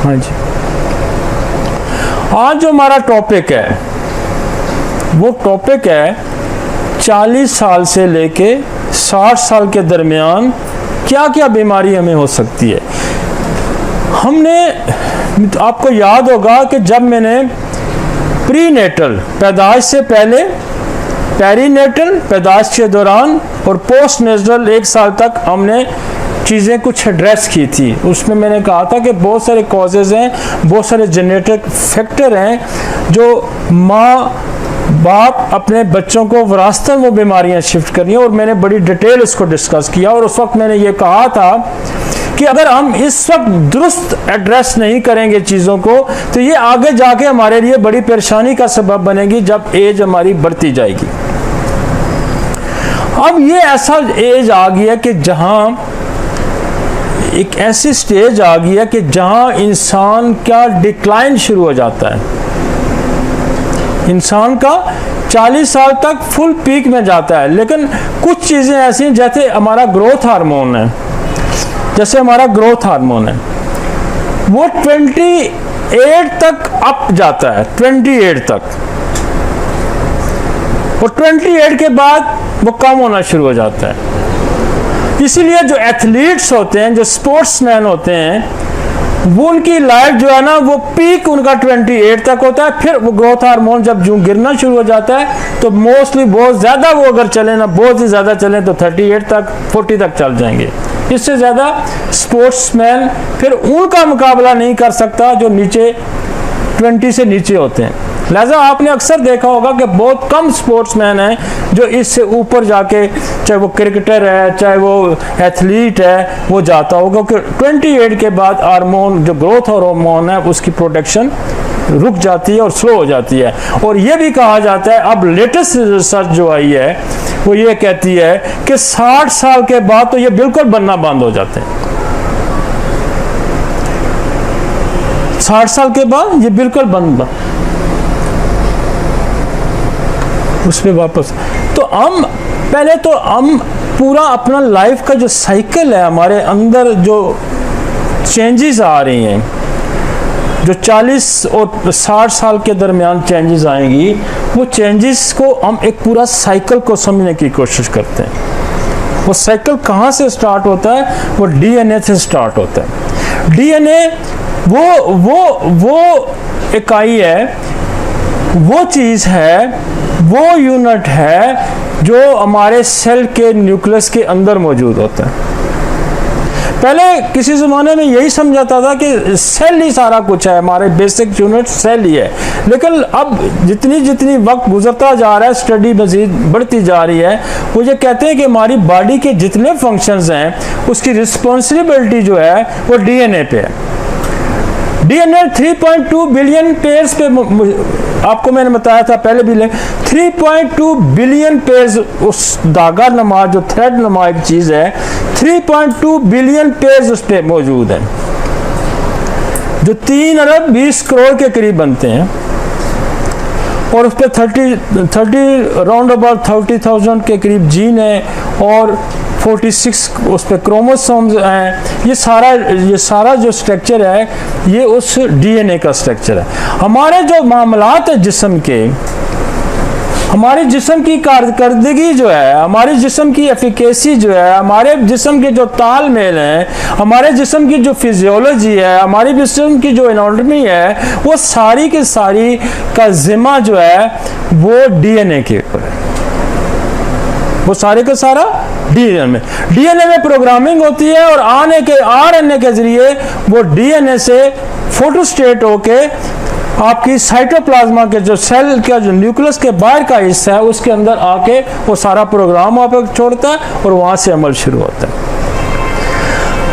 हाँ जी, आज जो हमारा टॉपिक है वो टॉपिक है 40 साल से लेके 60 साल के दरमियान क्या क्या बीमारी हमें हो सकती है। हमने, आपको याद होगा कि जब मैंने प्रीनेटल, पैदाइश से पहले, पेरीनेटल, पैदाइश के दौरान, और पोस्ट नेटल 1 साल तक हमने चीज़ें कुछ एड्रेस की थी। उसमें मैंने कहा था कि बहुत सारे कॉजेज़ हैं, बहुत सारे जेनेटिक फैक्टर हैं जो माँ बाप अपने बच्चों को विरासतन वो बीमारियां शिफ्ट कर रही हैं, और मैंने बड़ी डिटेल इसको डिस्कस किया। और उस वक्त मैंने ये कहा था कि अगर हम इस वक्त दुरुस्त एड्रेस नहीं करेंगे चीज़ों को, तो ये आगे जाके हमारे लिए बड़ी परेशानी का सबब बनेगी जब एज हमारी बढ़ती जाएगी। अब ये ऐसा एज आ गया कि जहाँ एक ऐसी स्टेज आ गई है कि जहाँ इंसान का डिक्लाइन शुरू हो जाता है। इंसान का 40 साल तक फुल पीक में जाता है, लेकिन कुछ चीज़ें ऐसी हैं, जैसे हमारा ग्रोथ हार्मोन है, वो 28 तक अप जाता है, 28 तक, और 28 के बाद वो कम होना शुरू हो जाता है। इसीलिए जो एथलीट्स होते हैं, जो स्पोर्ट्समैन होते हैं, वो उनकी लाइफ जो है ना, वो पीक उनका 28 तक होता है। फिर वो ग्रोथ हार्मोन जब जो गिरना शुरू हो जाता है, तो मोस्टली बहुत ज़्यादा वो अगर चले ना, बहुत ही ज़्यादा चलें तो 38 तक, 40 तक चल जाएंगे। इससे ज़्यादा स्पोर्ट्समैन फिर उनका मुकाबला नहीं कर सकता जो नीचे 20 से नीचे होते हैं। लिहाजा आपने अक्सर देखा होगा कि बहुत कम स्पोर्ट्समैन हैं जो इससे ऊपर जाके, चाहे वो क्रिकेटर है, चाहे वो एथलीट है, वो जाता होगा, क्योंकि 28 के बाद हार्मोन, जो ग्रोथ हार्मोन है, उसकी प्रोडक्शन रुक जाती है और स्लो हो जाती है। और ये भी कहा जाता है, अब लेटेस्ट रिसर्च जो आई है वो ये कहती है कि 60 साल के बाद तो ये बिल्कुल बनना बंद हो जाते हैं। 60 साल के बाद ये बिल्कुल बंद, उसमें वापस। तो हम पहले तो हम पूरा अपना लाइफ का जो साइकिल है, हमारे अंदर जो चेंजेस आ रही हैं, जो 40 और 60 साल के दरमियान चेंजेस आएंगी, वो चेंजेस को हम एक पूरा साइकिल को समझने की कोशिश करते हैं। वो साइकिल कहाँ से स्टार्ट होता है? वो डीएनए से स्टार्ट होता है। डीएनए वो इकाई है, वो चीज़ है, वो यूनिट है जो हमारे सेल के न्यूक्लियस के अंदर मौजूद होता है। पहले किसी ज़माने में यही समझाता था कि सेल ही सारा कुछ है, हमारे बेसिक यूनिट सेल ही है। लेकिन अब जितनी वक्त गुजरता जा रहा है, स्टडी मज़ीद बढ़ती जा रही है, वो ये कहते हैं कि हमारी बॉडी के जितने फंक्शंस हैं, उसकी रिस्पॉन्सिबिलिटी जो है वो डीएनए पे है। डीएनए 3.2 बिलियन पेयर्स पे, आपको मैंने बताया था पहले भी, 3.2 बिलियन पेयर्स, उस धागा नमा, जो थ्रेड नमा एक चीज़ है, 3.2 बिलियन पेयर्स उस पर मौजूद है, जो 3 अरब 20 करोड़ के करीब बनते हैं। और उस पर 30 राउंड अबाउट 30,000 के करीब जीन है, और 46 उस पर क्रोमोसोम्स हैं। ये सारा जो स्ट्रक्चर है, ये उस डीएनए का स्ट्रक्चर है। हमारे जो मामलात है जिस्म के, हमारे जिस्म की कारकर्दगी जो है, हमारे जिस्म की एफिकेसी जो है, हमारे जिस्म के जो तालमेल हैं, हमारे जिस्म की जो फिजियोलॉजी है, हमारी जिस्म की जो एनाटॉमी है, वो सारी की सारी का जिम्मा जो है वो डीएनए के ऊपर है। वो सारे का सारा डीएनए में प्रोग्रामिंग होती है, और आरएनए के जरिए वो डीएनए से फोटोस्टेट होके आपकी साइटोप्लाज्मा के जो सेल का जो न्यूक्लियस के बाहर का हिस्सा है, उसके अंदर आके वो सारा प्रोग्राम वहाँ पर छोड़ता है, और वहाँ से अमल शुरू होता है।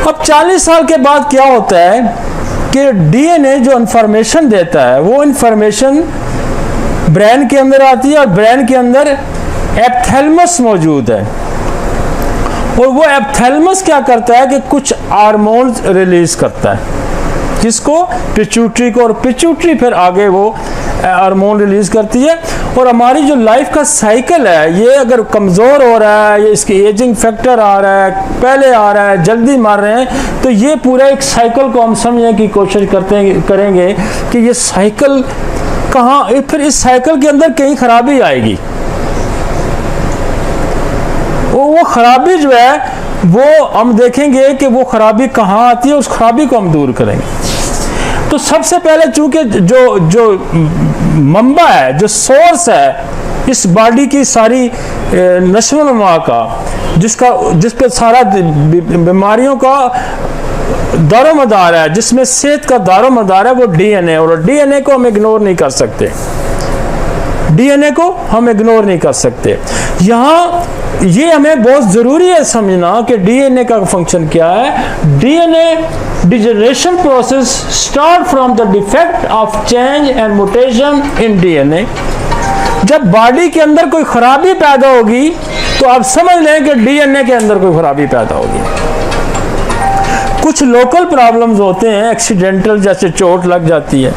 अब 40 साल के बाद क्या होता है कि डीएनए जो इंफॉर्मेशन देता है, वो इंफॉर्मेशन ब्रेन के अंदर आती है, और ब्रेन के अंदर एप्थैलेमस मौजूद है। और वो एप्थैलेमस क्या करता है कि कुछ हार्मोन्स रिलीज करता है, जिसको पिट्यूटरी को, और पिट्यूटरी फिर आगे वो हार्मोन रिलीज करती है, और हमारी जो लाइफ का साइकिल है, ये अगर कमज़ोर हो रहा है, ये इसकी एजिंग फैक्टर आ रहा है, पहले आ रहा है, जल्दी मार रहे हैं, तो ये पूरा एक साइकिल को हम समझने की कोशिश करेंगे कि ये साइकिल कहाँ, फिर इस साइकिल के अंदर कहीं खराबी आएगी। वो खराबी जो है वो हम देखेंगे कि वो खराबी कहाँ आती है, उस खराबी को हम दूर करेंगे। तो सबसे पहले चूंकि जो मंबा है, जो सोर्स है इस बॉडी की सारी नशो नुमा का, जिस पे सारा बीमारियों का दारोमदार है, जिसमें सेहत का दारोमदार है, वो डीएनए। और डीएनए को हम इग्नोर नहीं कर सकते, डीएनए को हम इग्नोर नहीं कर सकते। यहाँ ये हमें बहुत ज़रूरी है समझना कि डीएनए का फंक्शन क्या है। DNA degeneration process start from the defect of change and mutation in DNA. जब बॉडी के अंदर कोई खराबी पैदा होगी तो आप समझ लें कि डीएनए के अंदर कोई खराबी पैदा होगी। कुछ लोकल प्रॉब्लम्स होते हैं, एक्सीडेंटल, जैसे चोट लग जाती है,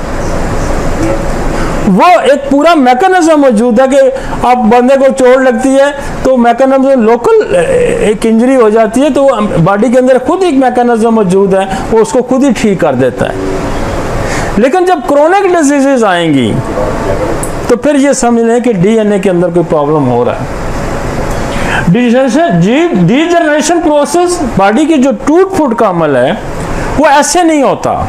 वो एक पूरा मैकेनिज्म मौजूद है कि आप बंदे को चोट लगती है तो मैकेनिज्म लोकल एक इंजरी हो जाती है, तो बॉडी के अंदर खुद एक मैकेनिज्म मौजूद है, वो उसको खुद ही ठीक कर देता है। लेकिन जब क्रोनिक डिजीजेज आएंगी तो फिर ये समझ लें कि डीएनए के अंदर कोई प्रॉब्लम हो रहा है। डीजनरेशन प्रोसेस, बॉडी की जो टूट फूट का अमल है, वो ऐसे नहीं होता।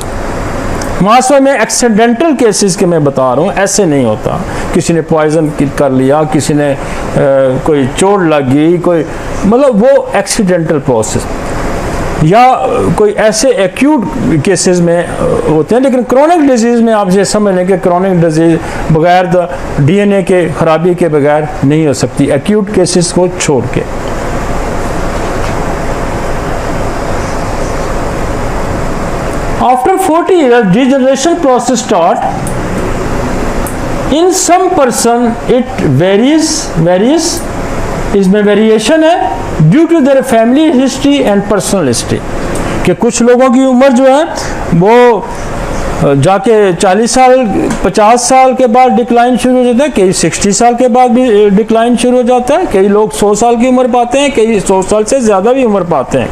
मासों में एक्सीडेंटल केसेस के मैं बता रहा हूँ, ऐसे नहीं होता। किसी ने पॉइजन कर लिया, किसी ने कोई चोट लग गई, कोई मतलब वो एक्सीडेंटल प्रोसेस, या कोई ऐसे एक्यूट केसेस में होते हैं। लेकिन क्रोनिक डिजीज में आप ये समझ लें कि क्रोनिक डिजीज बगैर डीएनए के खराबी के बगैर नहीं हो सकती, एक्यूट केसेस को छोड़ के। After 40 years, degeneration process start. In some person, it varies. इसमें वेरिएशन है due to their family history and personal history. कि कुछ लोगों की उम्र जो है वो जाके 40 साल 50 साल के बाद डिक्लाइन शुरू हो जाता है, कई 60 साल के बाद भी डिक्लाइन शुरू हो जाता है, कई लोग 100 साल की उम्र पाते हैं, कई 100 साल से ज़्यादा भी उम्र पाते हैं।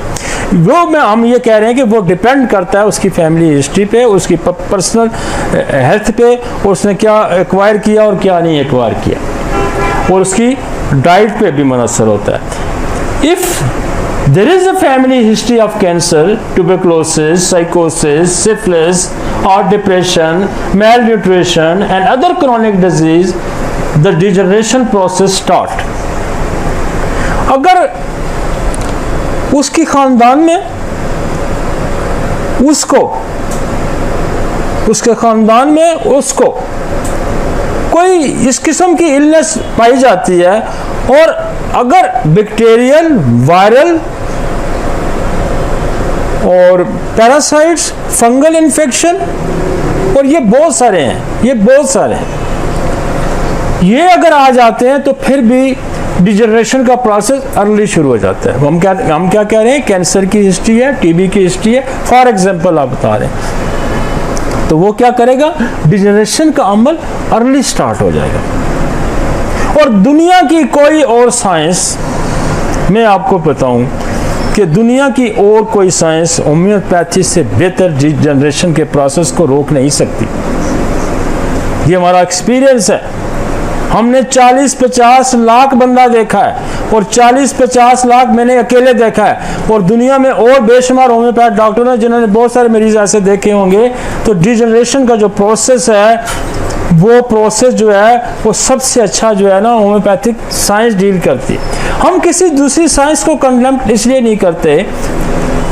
हम ये कह रहे हैं कि वो डिपेंड करता है उसकी फैमिली हिस्ट्री पे, उसकी पर्सनल हेल्थ पे, और उसने क्या एक्वायर किया और क्या नहीं एक्वायर किया, और उसकी डाइट पे भी मुनसर होता है। If there is a family history of cancer, tuberculosis, psychosis, syphilis or depression, malnutrition and other chronic disease, the degeneration process start. अगर उसकी खानदान में उसके खानदान में उसको कोई इस किस्म की इलनेस पाई जाती है, और अगर बैक्टीरियल, वायरल और पैरासाइट्स, फंगल इन्फेक्शन, और ये बहुत सारे हैं, ये अगर आ जाते हैं तो फिर भी डिजनरेशन का प्रोसेस अर्ली शुरू हो जाता है। हम क्या कह रहे हैं, कैंसर की हिस्ट्री है, टीबी की हिस्ट्री है, फॉर एग्जांपल आप बता रहे हैं, तो वो क्या करेगा, डिजनरेशन का अमल अर्ली स्टार्ट हो जाएगा। और दुनिया की कोई और साइंस, मैं आपको बताऊं कि दुनिया की और कोई साइंस होम्योपैथी से बेहतर डिजनरेशन के प्रोसेस को रोक नहीं सकती। ये हमारा एक्सपीरियंस है। हमने 40-50 लाख बंदा देखा है, और 40-50 लाख मैंने अकेले देखा है, और दुनिया में और बेशुमार होम्योपैथ डॉक्टर हैं जिन्होंने बहुत सारे मरीज ऐसे देखे होंगे। तो डिजनरेशन का जो प्रोसेस है, वो प्रोसेस जो है वो सबसे अच्छा जो है ना होम्योपैथिक साइंस डील करती है। हम किसी दूसरी साइंस को कंडेम इसलिए नहीं करते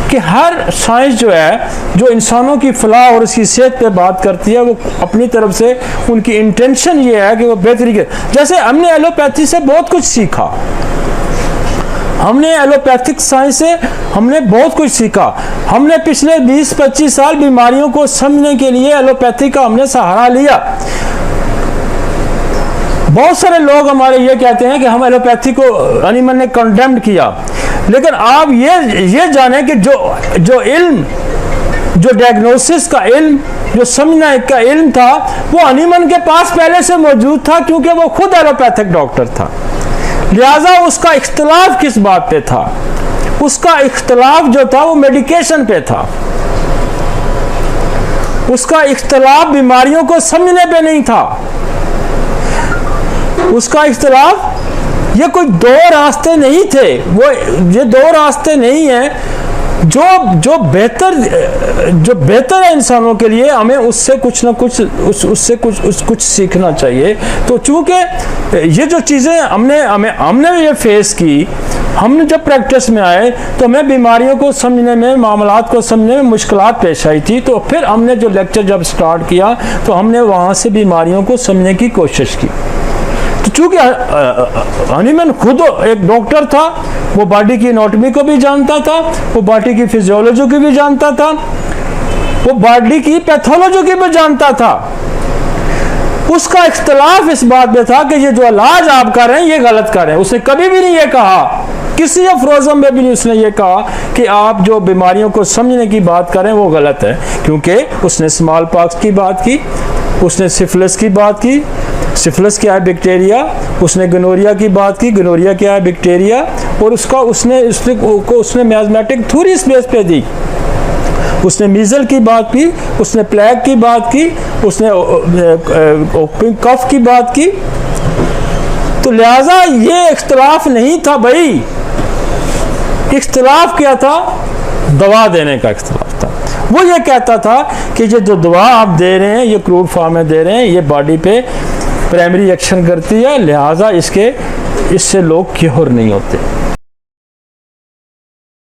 कि हर साइंस जो है, जो इंसानों की फलाह और उसकी सेहत पे बात करती है, वो अपनी तरफ से उनकी इंटेंशन ये है कि वो बेहतरी के, जैसे हमने एलोपैथी से बहुत कुछ सीखा, हमने एलोपैथिक साइंस से हमने बहुत कुछ सीखा। हमने पिछले 20-25 साल बीमारियों को समझने के लिए एलोपैथी का हमने सहारा लिया। बहुत सारे लोग हमारे ये कहते हैं कि हम एलोपैथी को अनिमन ने कंडेम्ड किया, लेकिन आप ये जाने कि जो इल्म जो डायग्नोसिस का इल्म, जो समझने का इल्म था, वो हनीमन के पास पहले से मौजूद था, क्योंकि वो खुद एलोपैथिक डॉक्टर था। लिहाजा उसका इख्तलाफ किस बात पे था? उसका इख्तलाफ जो था वो मेडिकेशन पे था। उसका इख्तलाफ बीमारियों को समझने पे नहीं था। उसका इख्तलाफ, ये कोई दो रास्ते नहीं थे, वो ये दो रास्ते नहीं है। जो बेहतर है इंसानों के लिए, हमें उससे कुछ ना कुछ उससे कुछ सीखना चाहिए। तो चूंकि ये जो चीज़ें हमने ये फेस की, हमने जब प्रैक्टिस में आए तो हमें बीमारियों को समझने में, मामलात को समझने में मुश्किलात पेश आई थी। तो फिर हमने जो लेक्चर जब स्टार्ट किया तो हमने वहाँ से बीमारियों को समझने की कोशिश की। तो चूंकि हनीमन खुद एक डॉक्टर था, वो बॉडी की एनाटॉमी को भी जानता था, वो बॉडी की फिजियोलॉजी को भी जानता था, वो बॉडी की पैथोलॉजी को भी जानता था। उसका इख्तलाफ इस बात में था कि ये जो इलाज आप कर रहे हैं ये गलत कर रहे हैं। उसने कभी भी नहीं ये कहा, किसी अफरोज़म में भी नहीं उसने ये कहा कि आप जो बीमारियों को समझने की बात कर रहे हैं वो गलत है, क्योंकि उसने स्मॉल पॉक्स की बात की, उसने सिफिलिस की बात की, सिफिलिस क्या है? बैक्टीरिया। उसने गनोरिया की बात की, गनोरिया क्या है? बैक्टीरिया। और उसने मैथमेटिक थ्योरी बेस पे दी। उसने मीजल की बात की, उसने प्लेग की बात की, उसने कफ की बात की। तो लिहाजा ये इख्तलाफ नहीं था भाई। इख्तलाफ क्या था? दवा देने का इख्तलाफ था। वो ये कहता था कि ये जो दवा आप दे रहे हैं, ये क्रूड फॉर्म में दे रहे हैं, ये बॉडी पे प्राइमरी एक्शन करती है, लिहाजा इससे लोग क्योर नहीं होते।